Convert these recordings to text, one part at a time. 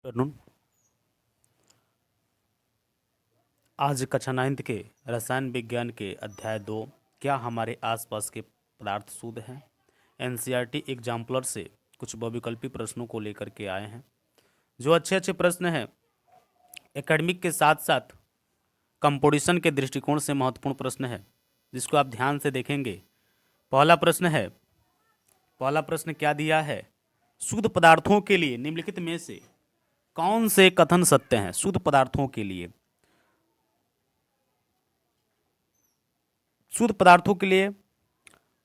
Afternoon. आज कक्षा 9th के रसायन विज्ञान के अध्याय 2 क्या हमारे आसपास के पदार्थ शुद्ध हैं, एनसीईआरटी एग्जाम्पलर से कुछ बहुविकल्पी प्रश्नों को लेकर के आए हैं। जो अच्छे अच्छे प्रश्न हैं, एकेडमिक के साथ साथ कंपोजिशन के दृष्टिकोण से महत्वपूर्ण प्रश्न है, जिसको आप ध्यान से देखेंगे। पहला प्रश्न क्या दिया है? शुद्ध पदार्थों के लिए निम्नलिखित में से कौन से कथन सत्य हैं? शुद्ध पदार्थों के लिए,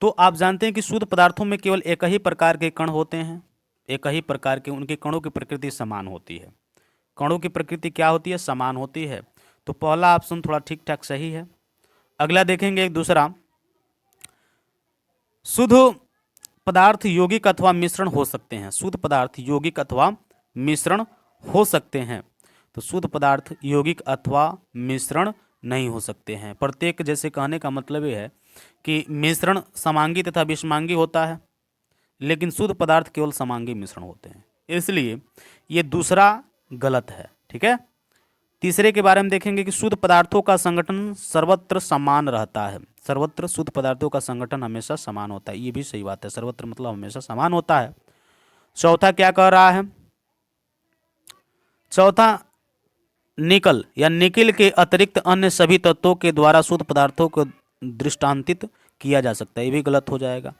तो आप जानते हैं कि शुद्ध पदार्थों में केवल एक ही प्रकार के कण होते हैं। एक ही प्रकार के, उनके कणों की प्रकृति समान होती है। कणों की प्रकृति क्या होती है? समान होती है। तो पहला ऑप्शन थोड़ा ठीक ठाक सही है। अगला देखेंगे एक दूसरा, शुद्ध पदार्थ यौगिक अथवा मिश्रण हो सकते हैं। शुद्ध पदार्थ यौगिक अथवा मिश्रण हो सकते हैं। तो शुद्ध पदार्थ यौगिक अथवा मिश्रण नहीं हो सकते हैं। प्रत्येक, जैसे कहने का मतलब ये है कि मिश्रण समांगी तथा विषमांगी होता है, लेकिन शुद्ध पदार्थ केवल समांगी मिश्रण होते हैं, इसलिए ये दूसरा गलत है। ठीक है। तीसरे के बारे में देखेंगे कि शुद्ध पदार्थों का संगठन सर्वत्र समान रहता है। सर्वत्र शुद्ध पदार्थों का संगठन हमेशा समान होता है, ये भी सही बात है। सर्वत्र मतलब हमेशा समान होता है। चौथा क्या कह रहा है? चौथा, निकल या निकिल के अतिरिक्त अन्य सभी तत्वों के द्वारा शुद्ध पदार्थों को दृष्टांतित किया जा सकता है, ये भी गलत हो जाएगा।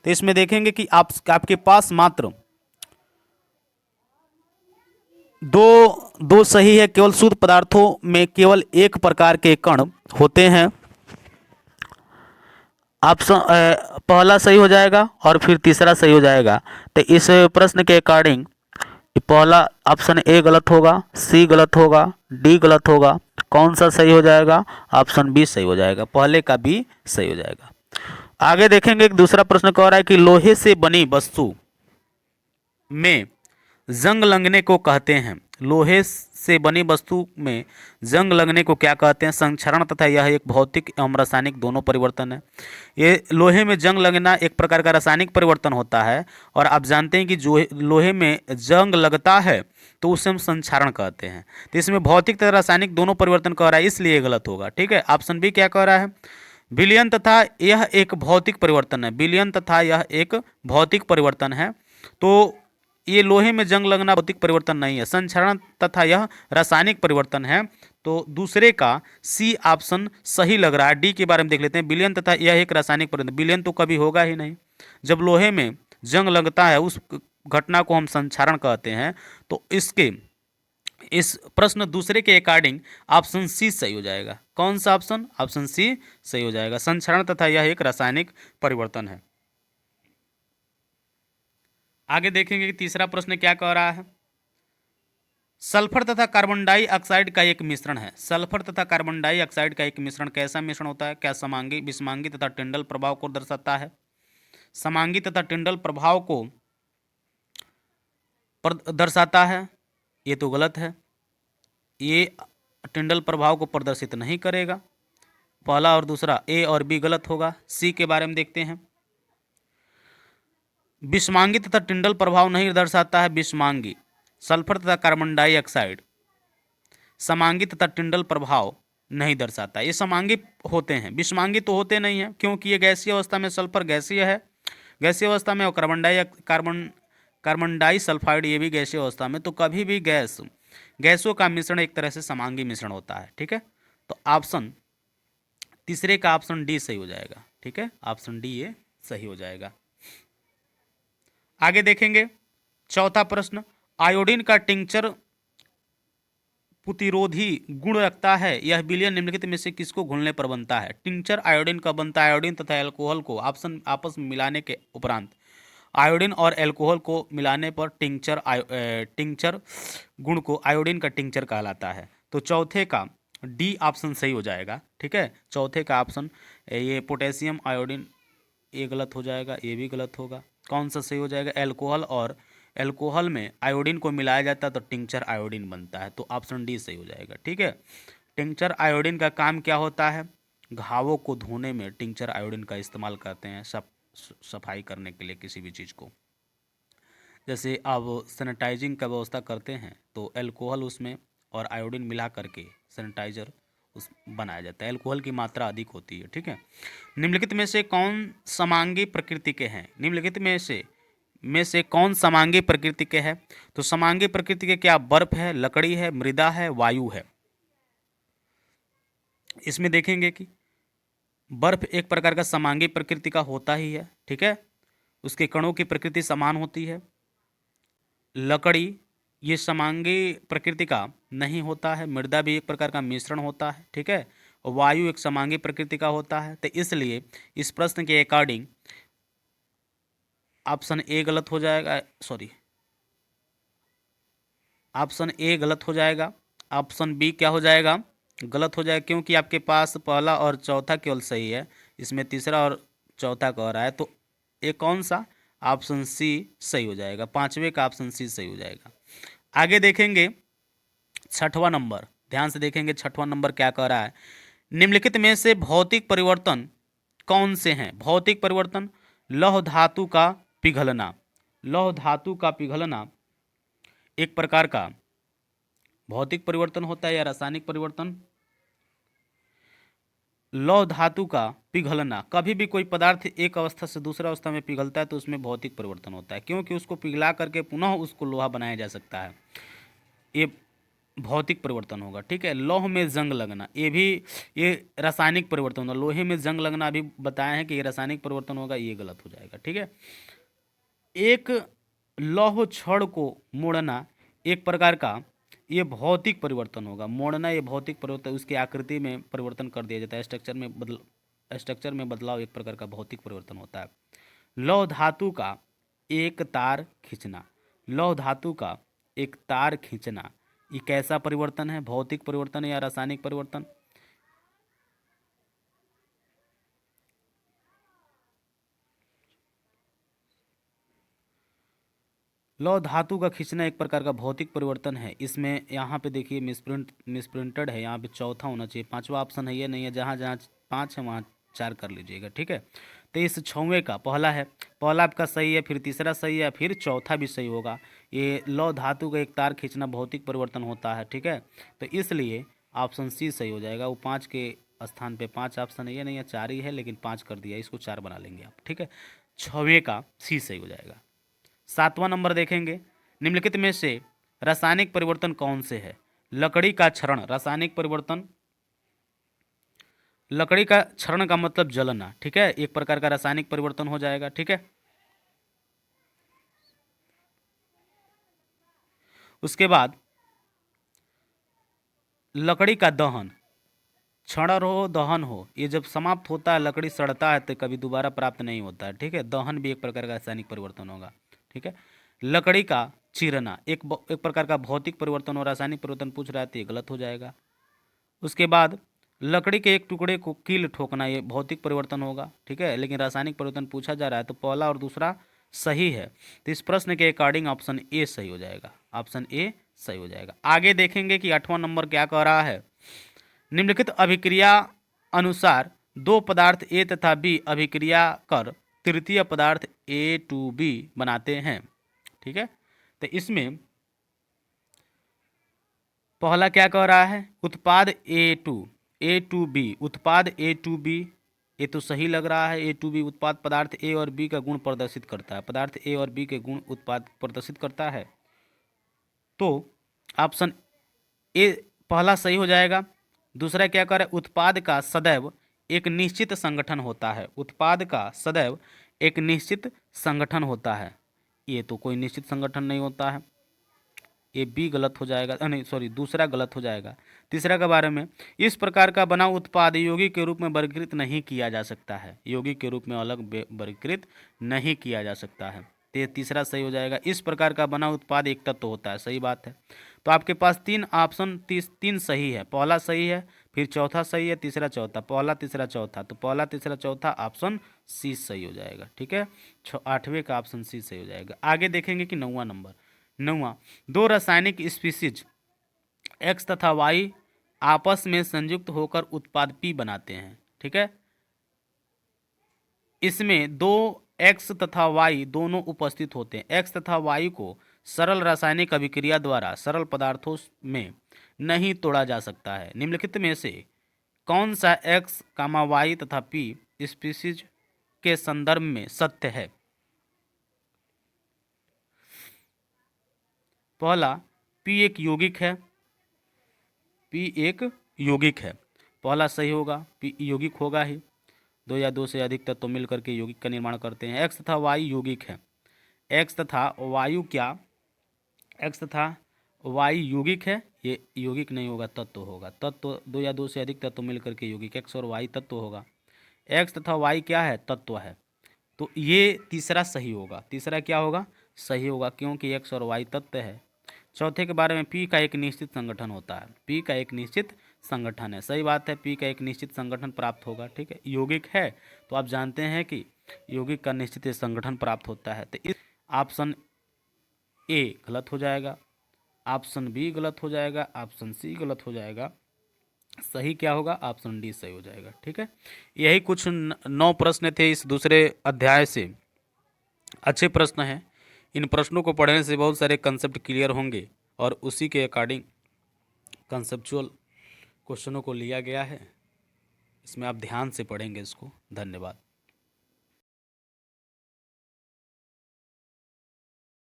तो इसमें देखेंगे कि आपके पास मात्र दो सही है। केवल शुद्ध पदार्थों में केवल एक प्रकार के कण होते हैं। ऑप्शन पहला सही हो जाएगा और फिर तीसरा सही हो जाएगा। तो इस प्रश्न के अकॉर्डिंग पहला ऑप्शन ए गलत होगा, सी गलत होगा, डी गलत होगा। कौन सा सही हो जाएगा? ऑप्शन बी सही हो जाएगा। पहले का बी सही हो जाएगा। आगे देखेंगे एक दूसरा प्रश्न कह रहा है कि लोहे से बनी वस्तु में जंग लगने को कहते हैं। लोहे से बनी वस्तु में जंग लगने को क्या कहते हैं? संक्षरण तथा यह एक भौतिक एवं रासायनिक दोनों परिवर्तन है। ये लोहे में जंग लगना एक प्रकार का रासायनिक परिवर्तन होता है, और आप जानते हैं कि जो लोहे में जंग लगता है तो उसे हम संक्षारण कहते हैं। तो इसमें भौतिक तथा रासायनिक दोनों परिवर्तन कह रहा है, इसलिए गलत होगा। ठीक है। ऑप्शन बी क्या कह रहा है? विलयन तथा यह एक भौतिक परिवर्तन है। विलयन तथा यह एक भौतिक परिवर्तन है। तो ये लोहे में जंग लगना भौतिक परिवर्तन नहीं है, संक्षारण तथा यह रासायनिक परिवर्तन है। तो दूसरे का सी ऑप्शन सही लग रहा है। डी के बारे में देख लेते हैं। विलयन तथा यह एक रासायनिक परिवर्तन, विलयन तो कभी होगा ही नहीं। जब लोहे में जंग लगता है उस घटना को हम संक्षारण कहते हैं। तो इस प्रश्न दूसरे के अकॉर्डिंग ऑप्शन सी सही हो जाएगा। कौन सा ऑप्शन? ऑप्शन सी सही हो जाएगा। संक्षारण तथा यह एक रासायनिक परिवर्तन है। आगे देखेंगे कि तीसरा प्रश्न क्या कह रहा है? सल्फर तथा कार्बन डाइऑक्साइड का एक मिश्रण है। सल्फर तथा कार्बन डाइऑक्साइड का एक मिश्रण कैसा मिश्रण होता है? क्या समांगी, विषमांगी तथा टिंडल प्रभाव को दर्शाता है? समांगी तथा टिंडल प्रभाव को दर्शाता है, ये तो गलत है। ये टिंडल प्रभाव को प्रदर्शित नहीं करेगा। पहला और दूसरा, ए और बी गलत होगा। सी के बारे में देखते हैं। विषमांगी तथा टिंडल प्रभाव नहीं दर्शाता है विषमांगी। सल्फर तथा कार्बन डाइऑक्साइड समांगी तथा टिंडल प्रभाव नहीं दर्शाता। ये समांगी होते हैं, विषमांगी तो होते नहीं हैं, क्योंकि ये गैसीय अवस्था में सल्फर गैसीय है, गैसीय अवस्था में, और कार्बन डाइसल्फाइड ये भी गैसीय अवस्था में। तो कभी भी गैसों का मिश्रण एक तरह से समांगी मिश्रण होता है। ठीक है। तो ऑप्शन तीसरे का ऑप्शन डी सही हो जाएगा। ठीक है। ऑप्शन डी ये सही हो जाएगा। आगे देखेंगे चौथा प्रश्न, आयोडीन का टिंचर प्रतिरोधी गुण रखता है। यह विलयन निम्नलिखित में से किसको घुलने पर बनता है? टिंचर आयोडीन का बनता है। आयोडीन तथा अल्कोहल को ऑप्शन आपस में मिलाने के उपरांत आयोडीन और अल्कोहल को मिलाने पर टिंचर गुण को आयोडीन का टिंचर कहलाता है। तो चौथे का डी ऑप्शन सही हो जाएगा। ठीक है। चौथे का ऑप्शन ये पोटेशियम आयोडीन, ये गलत हो जाएगा, ये भी गलत होगा। कौन सा सही हो जाएगा? अल्कोहल, और अल्कोहल में आयोडीन को मिलाया जाता है तो टिंचर आयोडीन बनता है। तो ऑप्शन डी सही हो जाएगा। ठीक है। टिंचर आयोडीन का काम क्या होता है? घावों को धोने में टिंचर आयोडीन का इस्तेमाल करते हैं, सफाई करने के लिए किसी भी चीज़ को। जैसे आप सैनिटाइजिंग का व्यवस्था करते हैं तो एल्कोहल उसमें और आयोडीन मिला करके सैनिटाइजर उस बनाया जाता है। एल्कोहल की मात्रा अधिक होती है, ठीक है। निम्नलिखित में से कौन समांगी प्रकृति के हैं? निम्नलिखित में से कौन समांगी प्रकृति के है? तो समांगी प्रकृति के क्या बर्फ है, लकड़ी है, मृदा है, वायु है? इसमें देखेंगे कि बर्फ एक प्रकार का समांगी प्रकृति का होता ही है, ठीक है, उसके कणों की प्रकृति समान होती है। लकड़ी ये समांगी प्रकृति का नहीं होता है। मृदा भी एक प्रकार का मिश्रण होता है, ठीक है, और वायु एक समांगी प्रकृति का होता है। तो इसलिए इस प्रश्न के अकॉर्डिंग ऑप्शन ए गलत हो जाएगा, सॉरी, ऑप्शन ए गलत हो जाएगा। ऑप्शन बी क्या हो जाएगा? गलत हो जाएगा, क्योंकि आपके पास पहला और चौथा केवल सही है, इसमें तीसरा और चौथा कह रहा है। तो ये कौन सा? ऑप्शन सी सही हो जाएगा। पांचवे का ऑप्शन सी सही हो जाएगा। आगे देखेंगे छठवां नंबर, ध्यान से देखेंगे छठवां नंबर क्या कह रहा है। निम्नलिखित में से भौतिक परिवर्तन कौन से हैं? भौतिक परिवर्तन, लौह धातु का पिघलना। लौह धातु का पिघलना एक प्रकार का भौतिक परिवर्तन होता है या रासायनिक परिवर्तन? लौह धातु का पिघलना, कभी भी कोई पदार्थ एक अवस्था से दूसरा अवस्था में पिघलता है तो उसमें भौतिक परिवर्तन होता है, क्योंकि उसको पिघला करके पुनः उसको लोहा बनाया जा सकता है। ये भौतिक परिवर्तन होगा, ठीक है। लौह में जंग लगना, ये रासायनिक परिवर्तन होगा। लोहे में जंग लगना अभी बताया है कि ये रासायनिक परिवर्तन होगा, ये गलत हो जाएगा, ठीक है। एक लौह छड़ को मोड़ना एक प्रकार का ये भौतिक परिवर्तन होगा। मोड़ना ये भौतिक परिवर्तन, उसकी आकृति में परिवर्तन कर दिया जाता है, स्ट्रक्चर में बदलाव एक प्रकार का भौतिक परिवर्तन होता है। लौह धातु का एक तार खींचना, लौह धातु का एक तार खींचना, ये कैसा परिवर्तन है? भौतिक परिवर्तन है या रासायनिक परिवर्तन? लौह धातु का खींचना एक प्रकार का भौतिक परिवर्तन है। इसमें यहाँ पे देखिए मिसप्रिंटेड है, यहाँ पे चौथा होना चाहिए, पांचवा ऑप्शन है, ये नहीं है। जहाँ जहाँ पाँच है वहाँ चार कर लीजिएगा, ठीक है। तो इस छौवें का पहला है, पहला आपका सही है, फिर तीसरा सही है, फिर चौथा भी सही होगा। ये लौह धातु का एक तार खींचना भौतिक परिवर्तन होता है, ठीक है। तो इसलिए ऑप्शन सी सही हो जाएगा। वो पाँच के स्थान पे पाँच ऑप्शन है, ये नहीं है, चार ही है, लेकिन पाँच कर दिया, इसको चार बना लेंगे आप, ठीक है। छौवें का सी सही हो जाएगा। सातवां नंबर देखेंगे, निम्नलिखित में से रासायनिक परिवर्तन कौन से है? लकड़ी का क्षरण, रासायनिक परिवर्तन, लकड़ी का क्षरण का मतलब जलना, ठीक है, एक प्रकार का रासायनिक परिवर्तन हो जाएगा, ठीक है। उसके बाद लकड़ी का दहन, क्षरण हो दहन हो, ये जब समाप्त होता है, लकड़ी सड़ता है तो कभी दोबारा प्राप्त नहीं होता है, ठीक है। दहन भी एक प्रकार का रासायनिक परिवर्तन होगा, ठीक है। लकड़ी का चीरना एक प्रकार का भौतिक परिवर्तन और रासायनिक परिवर्तन पूछ रहा है तो ये गलत हो जाएगा। उसके बाद लकड़ी के एक टुकड़े को कील ठोकना, ये भौतिक परिवर्तन होगा, ठीक है, लेकिन रासायनिक परिवर्तन पूछा जा रहा है तो पहला और दूसरा सही है। तो इस प्रश्न के अकॉर्डिंग ऑप्शन ए सही हो जाएगा, ऑप्शन ए सही हो जाएगा। आगे देखेंगे कि 8वां नंबर क्या कह रहा है। निम्नलिखित अभिक्रिया अनुसार दो पदार्थ ए तथा बी अभिक्रिया कर तृतीय पदार्थ ए टू बी बनाते हैं, ठीक है। तो इसमें पहला क्या कह रहा है? उत्पाद ए टू बी, उत्पाद ए टू बी, ये तो सही लग रहा है। ए टू बी उत्पाद पदार्थ ए और बी का गुण प्रदर्शित करता है, पदार्थ ए और बी के गुण उत्पाद प्रदर्शित करता है, तो ऑप्शन ए पहला सही हो जाएगा। दूसरा क्या कह रहा है? उत्पाद का सदैव एक निश्चित संगठन होता है, उत्पाद का सदैव एक निश्चित संगठन होता है, ये तो कोई निश्चित संगठन नहीं होता है, ये बी गलत हो जाएगा, नहीं सॉरी दूसरा गलत हो जाएगा। तीसरा के बारे में, इस प्रकार का बना उत्पाद यौगिक के रूप में वर्गीकृत नहीं किया जा सकता है, यौगिक के रूप में अलग वर्गीकृत नहीं किया जा सकता है, तो ये तीसरा सही हो जाएगा। इस प्रकार का बना उत्पाद एक तत्व होता है, सही बात है। तो आपके पास तीन ऑप्शन तीन सही है, पहला सही है, फिर चौथा सही है, तीसरा चौथा, पहला तीसरा चौथा, तो पहला तीसरा चौथा ऑप्शन सी सही हो जाएगा, ठीक है। 8वें का ऑप्शन सी सही हो जाएगा। आगे देखेंगे कि 9वां नंबर, 9वां, दो रासायनिक स्पीसीज एक्स तथा वाई आपस में संयुक्त होकर उत्पाद पी बनाते हैं, ठीक है। इसमें दो एक्स तथा वाई दोनों उपस्थित होते हैं। एक्स तथा वाई को सरल रासायनिक अभिक्रिया द्वारा सरल पदार्थों में नहीं तोड़ा जा सकता है। निम्नलिखित में से कौन सा एक्स कामा वाई तथा पी स्पीसीज के संदर्भ में सत्य है? पहला, पी एक यौगिक है। पी एक यौगिक है, पहला सही होगा। पी यौगिक होगा ही, दो या दो से अधिक तत्व मिलकर के यौगिक का निर्माण करते हैं। एक्स तथा वाई यौगिक है। एक्स तथा वायु क्या, एक्स तथा वाई यौगिक है? ये यौगिक नहीं होगा, तत्व होगा। तत्व, दो या दो से अधिक तत्व मिलकर के यौगिक, एक्स और वाई तत्व होगा। एक्स तथा वाई क्या है? तत्व है। तो ये तीसरा सही होगा। तीसरा क्या होगा? सही होगा, क्योंकि एक्स और वाई तत्व है। चौथे के बारे में, पी का एक निश्चित संगठन होता है। पी का एक निश्चित संगठन है, सही बात है, पी का एक निश्चित संगठन प्राप्त होगा। ठीक है, यौगिक है तो आप जानते हैं कि यौगिक का निश्चित संगठन प्राप्त होता है। तो इस ऑप्शन ए गलत हो जाएगा, ऑप्शन बी गलत हो जाएगा, ऑप्शन सी गलत हो जाएगा। सही क्या होगा? ऑप्शन डी सही हो जाएगा। ठीक है, यही कुछ 9 प्रश्न थे इस दूसरे अध्याय से। अच्छे प्रश्न हैं। इन प्रश्नों को पढ़ने से बहुत सारे कंसेप्ट क्लियर होंगे और उसी के अकॉर्डिंग कंसेप्चुअल क्वेश्चनों को लिया गया है। इसमें आप ध्यान से पढ़ेंगे इसको। धन्यवाद।